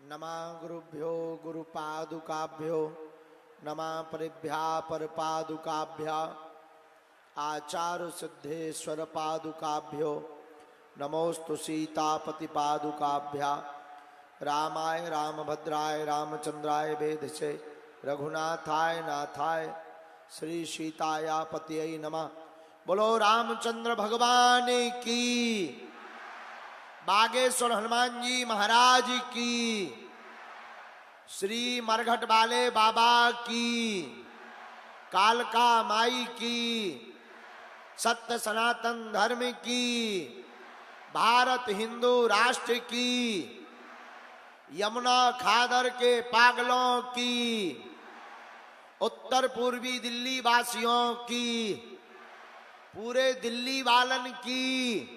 नमः गुरुभ्यो गुरुपादुकाभ्यो नमः परिभ्या परपादुकाभ्या आचार्य सिद्धेश्वर पादुकाभ्यो नमोस्तु सीतापति पादुकाभ्या रामाय रामभद्राय रामचंद्राय वेधसे रघुनाथाय नाथाय श्री सीताया पतिये नमः। बोलो रामचंद्र भगवान की, बागेश्वर हनुमान जी महाराज की, श्री मरघट वाले बाबा की, कालका माई की, सत्य सनातन धर्म की, भारत हिंदू राष्ट्र की, यमुना खादर के पागलों की, उत्तर पूर्वी दिल्ली वासियों की, पूरे दिल्ली वालन की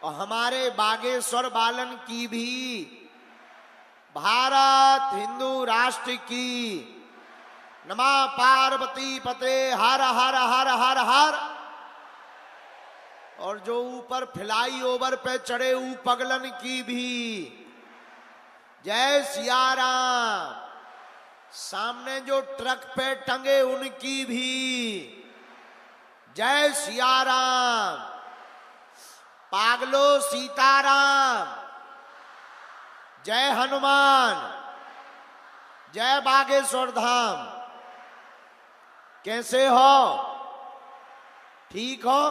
और हमारे बागेश्वर वालन की भी, भारत हिंदू राष्ट्र की। नमः पार्वती पते हर हर हर हर हर। और जो ऊपर फ्लाई ओवर पे चढ़े पगलन की भी जय सिया राम। सामने जो ट्रक पे टंगे उनकी भी जय सिया राम। पागलो सीताराम, जय हनुमान, जय बागेश्वर धाम। कैसे हो? ठीक हो?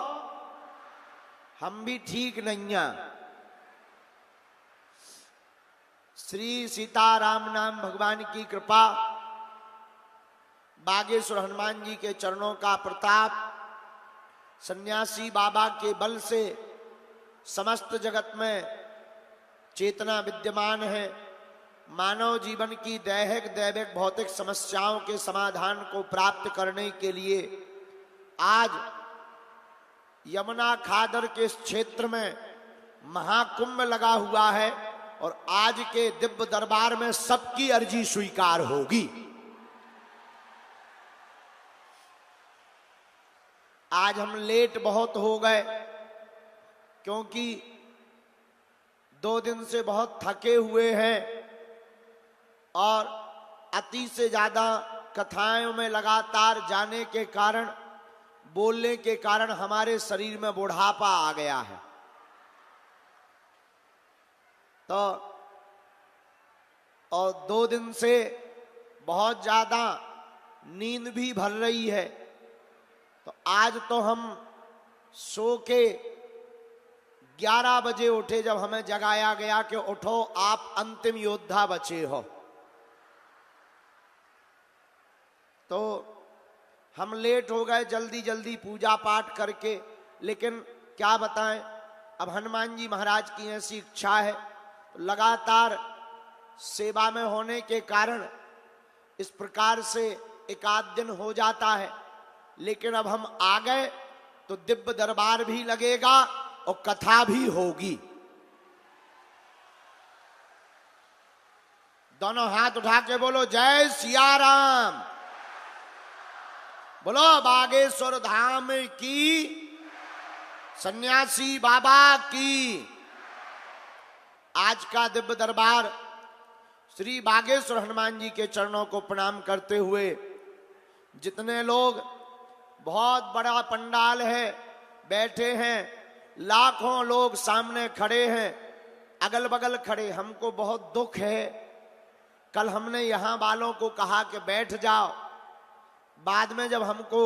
हम भी ठीक नहीं हैं। श्री सीताराम नाम भगवान की कृपा, बागेश्वर हनुमान जी के चरणों का प्रताप, सन्यासी बाबा के बल से समस्त जगत में चेतना विद्यमान है। मानव जीवन की दैहिक दैविक भौतिक समस्याओं के समाधान को प्राप्त करने के लिए आज यमुना खादर के इस क्षेत्र में महाकुंभ लगा हुआ है और आज के दिव्य दरबार में सबकी अर्जी स्वीकार होगी। आज हम लेट बहुत हो गए क्योंकि 2 दिन से बहुत थके हुए हैं और अति से ज्यादा कथाओं में लगातार जाने के कारण, बोलने के कारण हमारे शरीर में बुढ़ापा आ गया है। तो और 2 दिन से बहुत ज्यादा नींद भी भर रही है। तो आज तो हम सो के 11 बजे उठे जब हमें जगाया गया कि उठो आप अंतिम योद्धा बचे हो। तो हम लेट हो गए जल्दी जल्दी पूजा पाठ करके। लेकिन क्या बताएं, अब हनुमान जी महाराज की ऐसी इच्छा है, लगातार सेवा में होने के कारण इस प्रकार से एक आध दिन हो जाता है। लेकिन अब हम आ गए तो दिव्य दरबार भी लगेगा और कथा भी होगी। दोनों हाथ उठा के बोलो जय सिया राम। बोलो बागेश्वर धाम की, सन्यासी बाबा की। आज का दिव्य दरबार श्री बागेश्वर हनुमान जी के चरणों को प्रणाम करते हुए जितने लोग, बहुत बड़ा पंडाल है, बैठे हैं, लाखों लोग सामने खड़े हैं, अगल बगल खड़े। हमको बहुत दुख है। कल हमने यहां वालों को कहा कि बैठ जाओ, बाद में जब हमको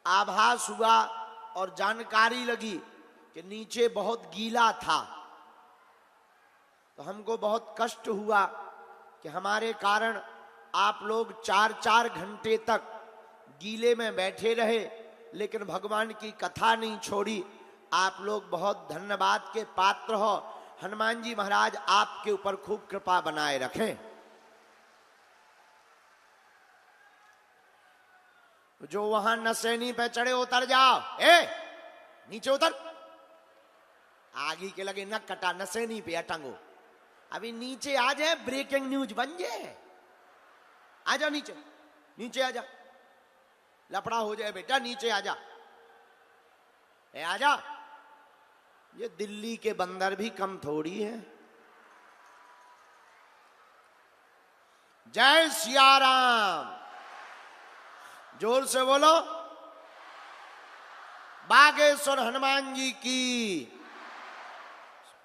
आभास हुआ और जानकारी लगी कि नीचे बहुत गीला था, तो हमको बहुत कष्ट हुआ कि हमारे कारण आप लोग 4-4 घंटे तक गीले में बैठे रहे, लेकिन भगवान की कथा नहीं छोड़ी। आप लोग बहुत धन्यवाद के पात्र हो। हनुमान जी महाराज आपके ऊपर खूब कृपा बनाए रखें। जो वहां नसैनी पे चढ़े उतर जाओ। नीचे उतर। आगे के लगे नक कटा, नसैनी पे अटंगो। अभी नीचे आ जाए, ब्रेकिंग न्यूज बन जाए। आ जाओ नीचे, नीचे आ जा, लफड़ा हो जाए बेटा, नीचे आ जा। आ जा। ये दिल्ली के बंदर भी कम थोड़ी है। जय सिया राम। जोर से बोलो। बागेश्वर हनुमान जी की,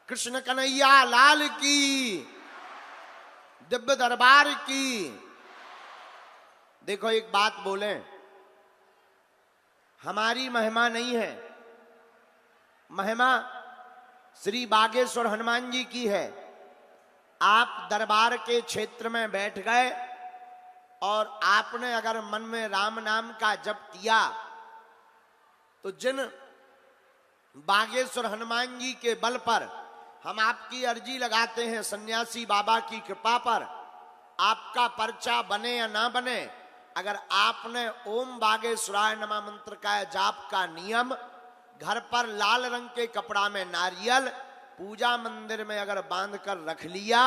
कृष्ण कन्हैया लाल की, दिव्य दरबार की। देखो एक बात बोले, हमारी महिमा नहीं है, महिमा श्री बागेश्वर हनुमान जी की है। आप दरबार के क्षेत्र में बैठ गए और आपने अगर मन में राम नाम का जप किया तो जिन बागेश्वर हनुमान जी के बल पर हम आपकी अर्जी लगाते हैं, सन्यासी बाबा की कृपा पर, आपका पर्चा बने या ना बने, अगर आपने ओम बागेश्वराय नमः मंत्र का जाप का नियम घर पर लाल रंग के कपड़ा में नारियल पूजा मंदिर में अगर बांध कर रख लिया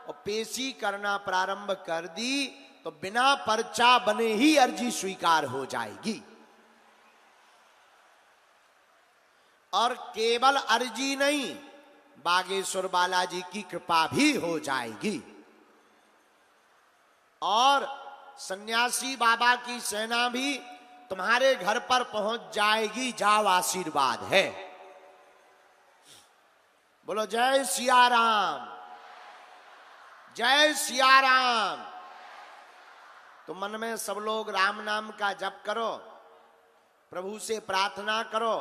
और पेशी करना प्रारंभ कर दी तो बिना पर्चा बने ही अर्जी स्वीकार हो जाएगी। और केवल अर्जी नहीं, बागेश्वर बालाजी की कृपा भी हो जाएगी और सन्यासी बाबा की सेना भी तुम्हारे घर पर पहुंच जाएगी। जाओ, आशीर्वाद है। बोलो जय सिया राम, जय सिया राम। तो मन में सब लोग राम नाम का जप करो, प्रभु से प्रार्थना करो,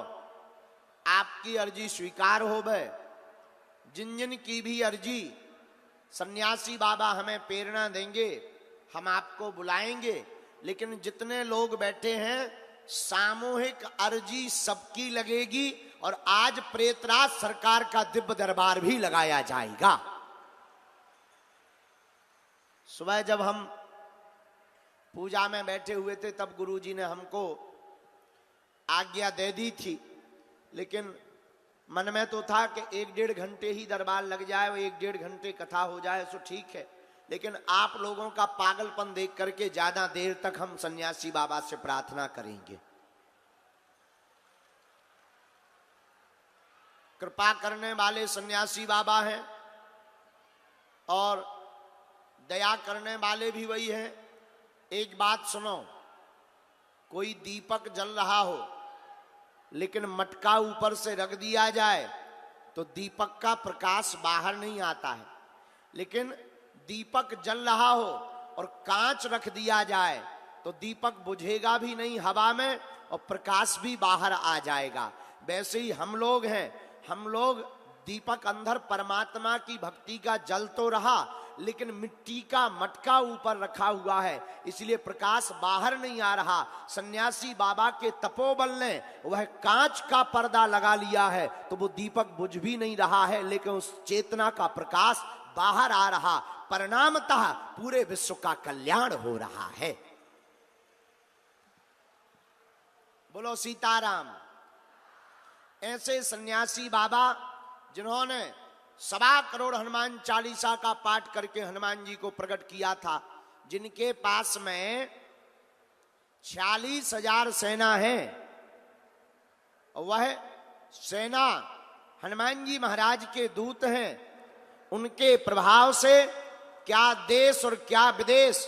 आपकी अर्जी स्वीकार हो गए। जिन जिन की भी अर्जी सन्यासी बाबा हमें प्रेरणा देंगे, हम आपको बुलाएंगे। लेकिन जितने लोग बैठे हैं सामूहिक अर्जी सबकी लगेगी और आज प्रेतराज सरकार का दिव्य दरबार भी लगाया जाएगा। सुबह जब हम पूजा में बैठे हुए थे तब गुरुजी ने हमको आज्ञा दे दी थी, लेकिन मन में तो था कि 1-1.5 घंटे ही दरबार लग जाए और 1-1.5 घंटे कथा हो जाए सो ठीक है। लेकिन आप लोगों का पागलपन देख करके ज्यादा देर तक हम सन्यासी बाबा से प्रार्थना करेंगे। कृपा करने वाले सन्यासी बाबा हैं और दया करने वाले भी वही हैं। एक बात सुनो, कोई दीपक जल रहा हो लेकिन मटका ऊपर से रख दिया जाए तो दीपक का प्रकाश बाहर नहीं आता है, लेकिन दीपक जल रहा हो और कांच रख दिया जाए तो दीपक बुझेगा भी नहीं हवा में और प्रकाश भी बाहर आ जाएगा। वैसे ही हम लोग हैं, हम लोग दीपक अंदर परमात्मा की भक्ति का जल तो रहा लेकिन मिट्टी का मटका ऊपर रखा हुआ है, इसलिए प्रकाश बाहर नहीं आ रहा। सन्यासी बाबा के तपोबल ने वह कांच का पर्दा लगा लिया है तो वो दीपक बुझ भी नहीं रहा है, लेकिन उस चेतना का प्रकाश बाहर आ रहा। परिणामतः पूरे विश्व का कल्याण हो रहा है। बोलो सीताराम। ऐसे सन्यासी बाबा जिन्होंने 1.25 करोड़ हनुमान चालीसा का पाठ करके हनुमान जी को प्रकट किया था, जिनके पास में 46,000 सेना है, वह सेना हनुमान जी महाराज के दूत हैं। उनके प्रभाव से क्या देश और क्या विदेश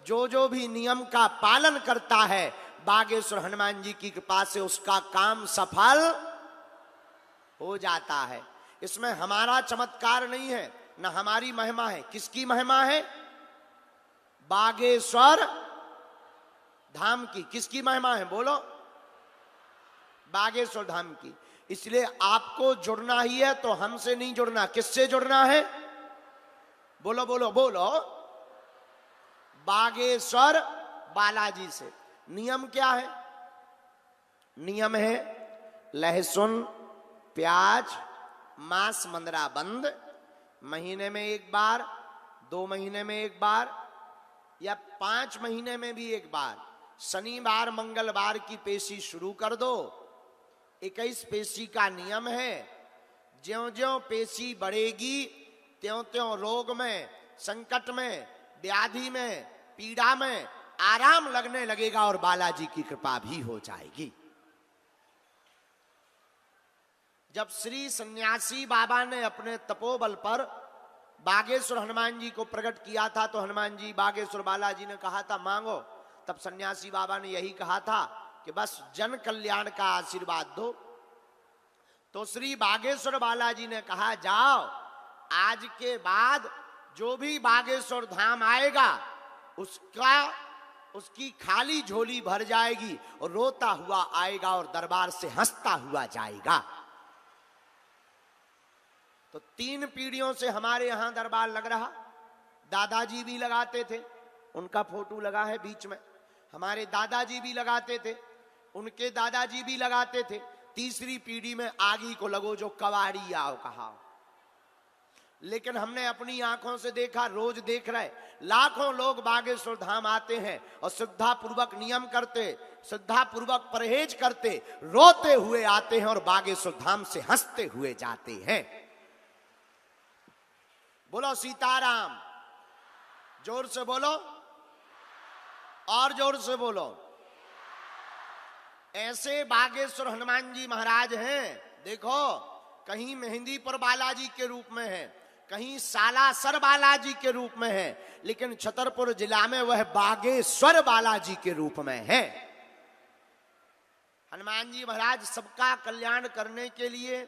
जो जो भी नियम का पालन करता है, बागेश्वर हनुमान जी की कृपा से उसका काम सफल हो जाता है। इसमें हमारा चमत्कार नहीं है, न हमारी महिमा है। किसकी महिमा है? बागेश्वर धाम की। किसकी महिमा है? बोलो। बागेश्वर धाम की। इसलिए आपको जुड़ना ही है तो हमसे नहीं जुड़ना, किससे जुड़ना है? बोलो बोलो बोलो। बागेश्वर बालाजी से। नियम क्या है? नियम है लहसुन, प्याज, मांस मंदरा बंद, महीने में एक बार, 2 महीने में एक बार या 5 महीने में भी एक बार, शनिवार मंगलवार की पेशी शुरू कर दो। 21 पेशी का नियम है। ज्यों ज्यों पेशी बढ़ेगी त्यों त्यों रोग में, संकट में, व्याधि में, पीड़ा में आराम लगने लगेगा और बालाजी की कृपा भी हो जाएगी। जब श्री सन्यासी बाबा ने अपने तपोबल पर बागेश्वर हनुमान जी को प्रकट किया था, तो हनुमान जी बागेश्वर बालाजी ने कहा था मांगो, तब सन्यासी बाबा ने यही कहा था कि बस जन कल्याण का आशीर्वाद दो। तो श्री बागेश्वर बालाजी ने कहा जाओ, आज के बाद जो भी बागेश्वर धाम आएगा उसकी खाली झोली भर जाएगी और रोता हुआ आएगा और दरबार से हंसता हुआ जाएगा। तो 3 पीढ़ियों से हमारे यहां दरबार लग रहा। दादाजी भी लगाते थे, उनका फोटो लगा है बीच में। हमारे दादाजी भी लगाते थे, उनके दादाजी भी लगाते थे। तीसरी पीढ़ी में आगी को लगो जो कवाड़ी आओ कहा। लेकिन हमने अपनी आंखों से देखा, रोज देख रहे, लाखों लोग बागेश्वर धाम आते हैं और श्रद्धा पूर्वक नियम करते, श्रद्धा पूर्वक परहेज करते, रोते हुए आते हैं और बागेश्वर धाम से हंसते हुए जाते हैं। बोलो सीताराम, जोर से बोलो और जोर से बोलो। ऐसे बागेश्वर हनुमान जी महाराज हैं। देखो, कहीं मेहंदीपुर बालाजी के रूप में है, कहीं सालासर बालाजी के रूप में है, लेकिन छतरपुर जिला में वह बागेश्वर बालाजी के रूप में है। हनुमान जी महाराज सबका कल्याण करने के लिए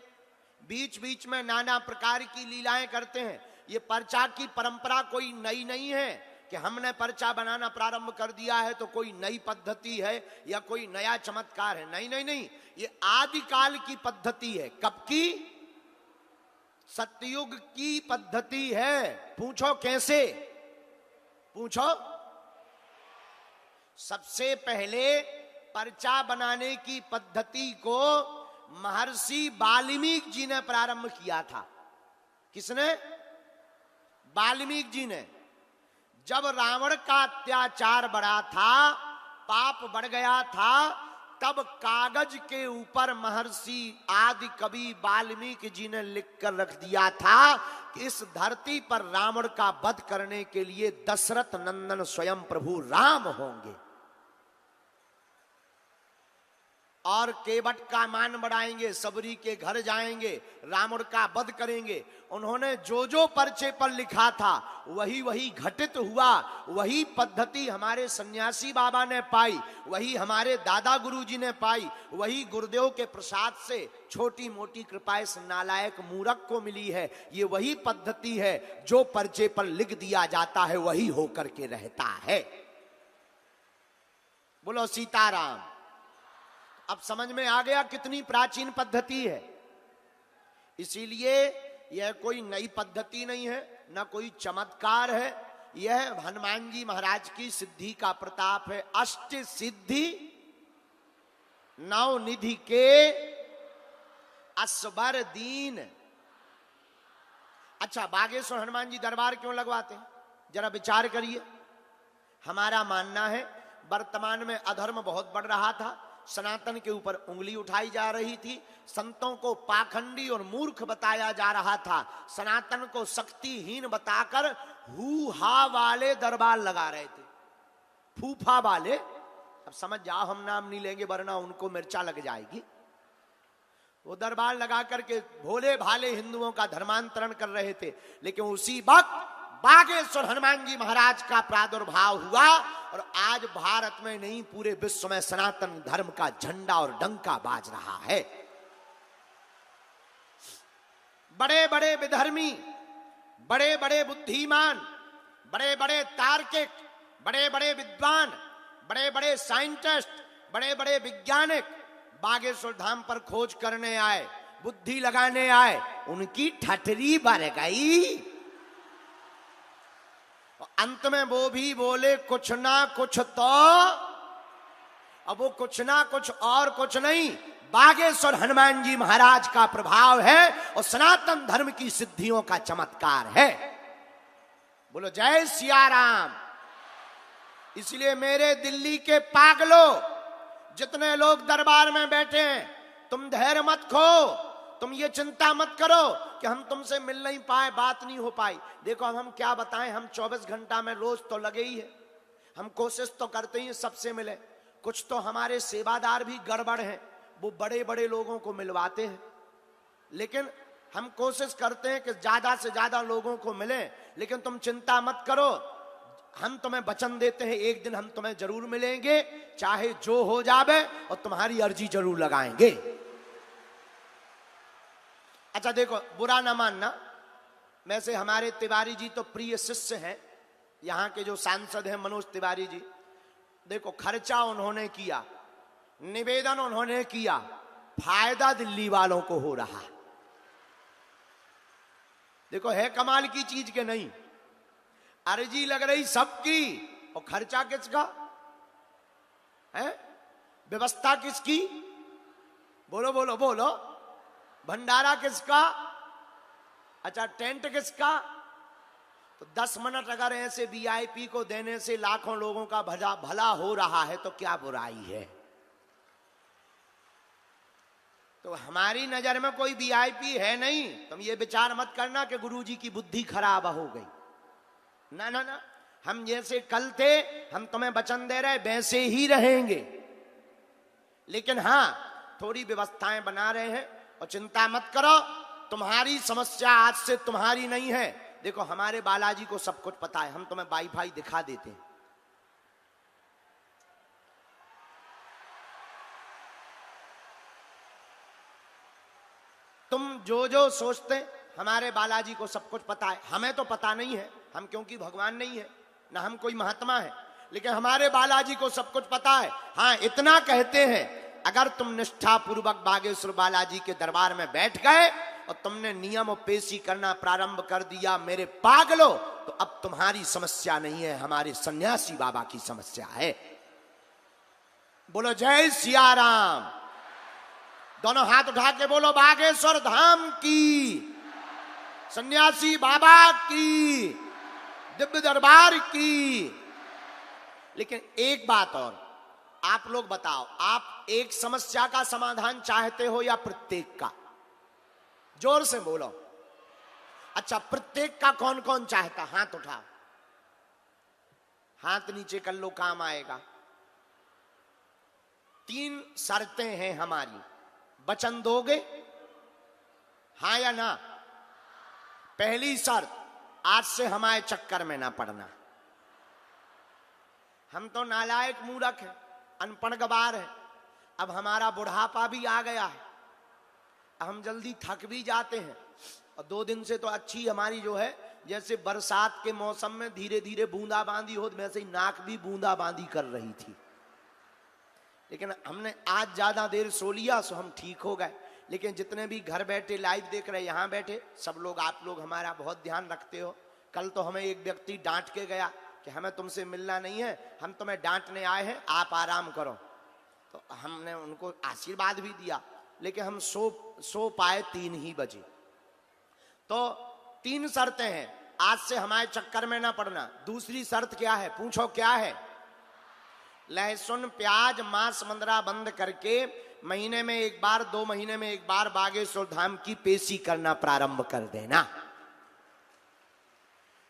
बीच बीच में नाना प्रकार की लीलाएं करते हैं। ये पर्चा की परंपरा कोई नई नहीं है कि हमने पर्चा बनाना प्रारंभ कर दिया है तो कोई नई पद्धति है या कोई नया चमत्कार है। नहीं नहीं नहीं, ये आदिकाल की पद्धति है। कब की? सतयुग की पद्धति है। पूछो कैसे? पूछो। सबसे पहले पर्चा बनाने की पद्धति को महर्षि वाल्मीकि जी ने प्रारंभ किया था। किसने? वाल्मीकि जी ने। जब रावण का अत्याचार बढ़ा था, पाप बढ़ गया था, तब कागज के ऊपर महर्षि आदि कवि वाल्मीकि जी ने लिखकर रख दिया था कि इस धरती पर रावण का वध करने के लिए दशरथ नंदन स्वयं प्रभु राम होंगे और केवट का मान बढ़ाएंगे, सबरी के घर जाएंगे, रावण का वध करेंगे। उन्होंने जो जो पर्चे पर लिखा था वही वही घटित हुआ। वही पद्धति हमारे सन्यासी बाबा ने पाई, वही हमारे दादा गुरुजी ने पाई, वही गुरुदेव के प्रसाद से छोटी मोटी कृपा इस नालायक मूर्ख को मिली है। ये वही पद्धति है, जो पर्चे पर लिख दिया जाता है वही होकर के रहता है। बोलो सीताराम। अब समझ में आ गया कितनी प्राचीन पद्धति है। इसीलिए यह कोई नई पद्धति नहीं है, न कोई चमत्कार है। यह हनुमान जी महाराज की सिद्धि का प्रताप है। अष्ट सिद्धि 9 निधि के असबर दीन। अच्छा, बागेश्वर हनुमान जी दरबार क्यों लगवाते हैं? जरा विचार करिए। हमारा मानना है वर्तमान में अधर्म बहुत बढ़ रहा था, सनातन के ऊपर उंगली उठाई जा रही थी, संतों को पाखंडी और मूर्ख बताया जा रहा था, सनातन को शक्तिहीन बताकर हू हा वाले दरबार लगा रहे थे, फूफा वाले। अब समझ जाओ, हम नाम नहीं लेंगे वरना उनको मिर्चा लग जाएगी। वो दरबार लगा करके भोले भाले हिंदुओं का धर्मांतरण कर रहे थे। लेकिन उसी वक्त बागेश्वर हनुमान जी महाराज का प्रादुर्भाव हुआ और आज भारत में नहीं पूरे विश्व में सनातन धर्म का झंडा और डंका बाज रहा है। बड़े बड़े विधर्मी, बड़े बड़े बुद्धिमान, बड़े बड़े तार्किक, बड़े बड़े विद्वान, बड़े बड़े साइंटिस्ट, बड़े बड़े वैज्ञानिक बागेश्वर धाम पर खोज करने आए, बुद्धि लगाने आए। उनकी ठठरी बढ़ गई। अंत में वो भी बोले कुछ ना कुछ तो। अब वो कुछ ना कुछ और कुछ नहीं, बागेश्वर हनुमान जी महाराज का प्रभाव है और सनातन धर्म की सिद्धियों का चमत्कार है। बोलो जय सिया राम। इसलिए मेरे दिल्ली के पागलों, जितने लोग दरबार में बैठे हैं, तुम धैर्य मत खो। तुम ये चिंता मत करो कि हम तुमसे मिल नहीं पाए, बात नहीं हो पाई। देखो हम क्या बताएं, हम 24 घंटा में रोज तो लगे ही है, हम कोशिश तो करते ही सबसे मिले। कुछ तो हमारे सेवादार भी गड़बड़ हैं, वो बड़े बड़े लोगों को मिलवाते हैं, लेकिन हम कोशिश करते हैं कि ज्यादा से ज्यादा लोगों को मिले, लेकिन तुम चिंता मत करो, हम तुम्हें वचन देते हैं एक दिन हम तुम्हें जरूर मिलेंगे, चाहे जो हो जावे, और तुम्हारी अर्जी जरूर लगाएंगे। अच्छा देखो, बुरा ना मानना, वैसे हमारे तिवारी जी तो प्रिय शिष्य हैं, यहाँ के जो सांसद हैं मनोज तिवारी जी, देखो खर्चा उन्होंने किया, निवेदन उन्होंने किया, फायदा दिल्ली वालों को हो रहा। देखो है कमाल की चीज के नहीं, अर्जी लग रही सबकी और खर्चा किसका है, व्यवस्था किसकी, बोलो बोलो बोलो, भंडारा किसका, अच्छा टेंट किसका। तो 10 मिनट अगर ऐसे वीआईपी को देने से लाखों लोगों का भला हो रहा है तो क्या बुराई है। तो हमारी नजर में कोई वीआईपी है नहीं, तुम ये विचार मत करना कि गुरुजी की बुद्धि खराब हो गई, ना ना ना, हम जैसे कल थे, हम तुम्हें वचन दे रहे वैसे ही रहेंगे, लेकिन हाँ थोड़ी व्यवस्थाएं बना रहे हैं। और चिंता मत करो, तुम्हारी समस्या आज से तुम्हारी नहीं है। देखो हमारे बालाजी को सब कुछ पता है, हम तुम्हें वाईफाई दिखा देते हैं। तुम जो जो सोचते, हमारे बालाजी को सब कुछ पता है। हमें तो पता नहीं है, हम क्योंकि भगवान नहीं है, ना हम कोई महात्मा है, लेकिन हमारे बालाजी को सब कुछ पता है। हाँ इतना कहते हैं, अगर तुम निष्ठा पूर्वक बागेश्वर बालाजी के दरबार में बैठ गए और तुमने नियम और पेशी करना प्रारंभ कर दिया मेरे पागलो, तो अब तुम्हारी समस्या नहीं है, हमारे सन्यासी बाबा की समस्या है। बोलो जय सिया राम, दोनों हाथ उठा के बोलो बागेश्वर धाम की, सन्यासी बाबा की, दिव्य दरबार की। लेकिन एक बात और, आप लोग बताओ, आप एक समस्या का समाधान चाहते हो या प्रत्येक का? जोर से बोलो। अच्छा प्रत्येक का कौन कौन चाहता, हाथ उठाओ, हाथ नीचे कर लो, काम आएगा। 3 शर्तें हैं हमारी, वचन दोगे हां या ना? पहली शर्त, आज से हमारे चक्कर में ना पड़ना। हम तो नालायक मूर्ख हैं, अनपढ़ गवार है, अब हमारा बुढ़ापा भी आ गया है, हम जल्दी थक भी जाते हैं। और 2 दिन से तो अच्छी हमारी जो है, जैसे बरसात के मौसम में धीरे धीरे बूंदाबांदी हो, वैसे ही नाक भी बूंदाबांदी कर रही थी, लेकिन हमने आज ज्यादा देर सो लिया सो हम ठीक हो गए। लेकिन जितने भी घर बैठे लाइव देख रहे, यहाँ बैठे सब लोग, आप लोग हमारा बहुत ध्यान रखते हो। कल तो हमें एक व्यक्ति डांट के गया कि हमें तुमसे मिलना नहीं है, हम तुम्हें डांटने आए हैं, आप आराम करो। तो हमने उनको आशीर्वाद भी दिया, लेकिन हम सो पाए 3 ही बजे। तो 3 शर्तें हैं, आज से हमारे चक्कर में ना पड़ना। दूसरी शर्त क्या है, पूछो क्या है? लहसुन प्याज मांस मंदरा बंद करके महीने में एक बार, 2 महीने में एक बार बागेश्वर धाम की पेशी करना प्रारंभ कर देना।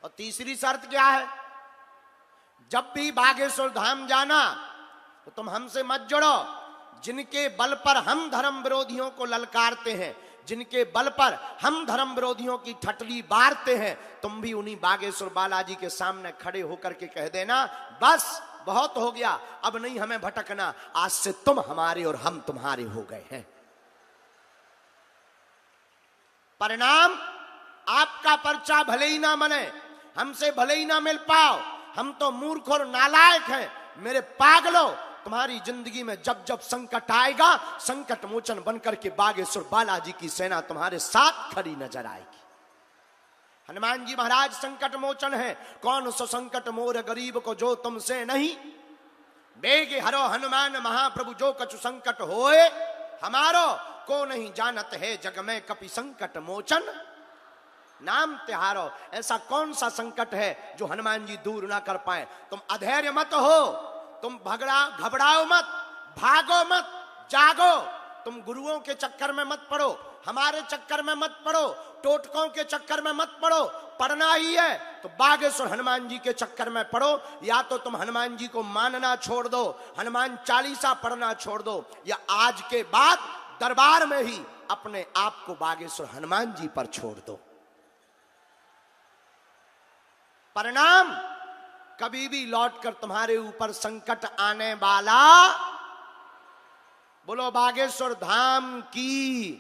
और तीसरी शर्त क्या है, जब भी बागेश्वर धाम जाना तो तुम हमसे मत जुड़ो। जिनके बल पर हम धर्म विरोधियों को ललकारते हैं, जिनके बल पर हम धर्म विरोधियों की ठटली बारते हैं, तुम भी उन्हीं बागेश्वर बालाजी के सामने खड़े होकर के कह देना, बस बहुत हो गया, अब नहीं हमें भटकना, आज से तुम हमारे और हम तुम्हारे हो गए हैं। परिणाम, आपका पर्चा भले ही ना बने, हमसे भले ही ना मिल पाओ, हम तो मूर्ख और नालायक हैं, मेरे पागलों, तुम्हारी जिंदगी में जब जब संकट आएगा, संकट मोचन बनकर के बागेश्वर बालाजी की सेना तुम्हारे साथ खड़ी नजर आएगी। हनुमान जी महाराज संकट मोचन है, कौन सो संकट मोर गरीब को जो तुमसे नहीं, बेगे हरो हनुमान महाप्रभु जो कछु संकट होए हमारो, को नहीं जानत है जग में कपि संकट मोचन नाम तिहारो। ऐसा कौन सा संकट है जो हनुमान जी दूर ना कर पाए। तुम अधैर्य मत हो, तुम घबराओ मत, भागो मत, जागो। तुम गुरुओं के चक्कर में मत पड़ो, हमारे चक्कर में मत पड़ो, टोटकों के चक्कर में मत पड़ो। पढ़ना ही है तो बागेश्वर हनुमान जी के चक्कर में पढ़ो, या तो तुम हनुमान जी को मानना छोड़ दो, हनुमान चालीसा पढ़ना छोड़ दो, या आज के बाद दरबार में ही अपने आप को बागेश्वर हनुमान जी पर छोड़ दो। परिणाम कभी भी लौटकर तुम्हारे ऊपर संकट आने वाला, बोलो बागेश्वर धाम की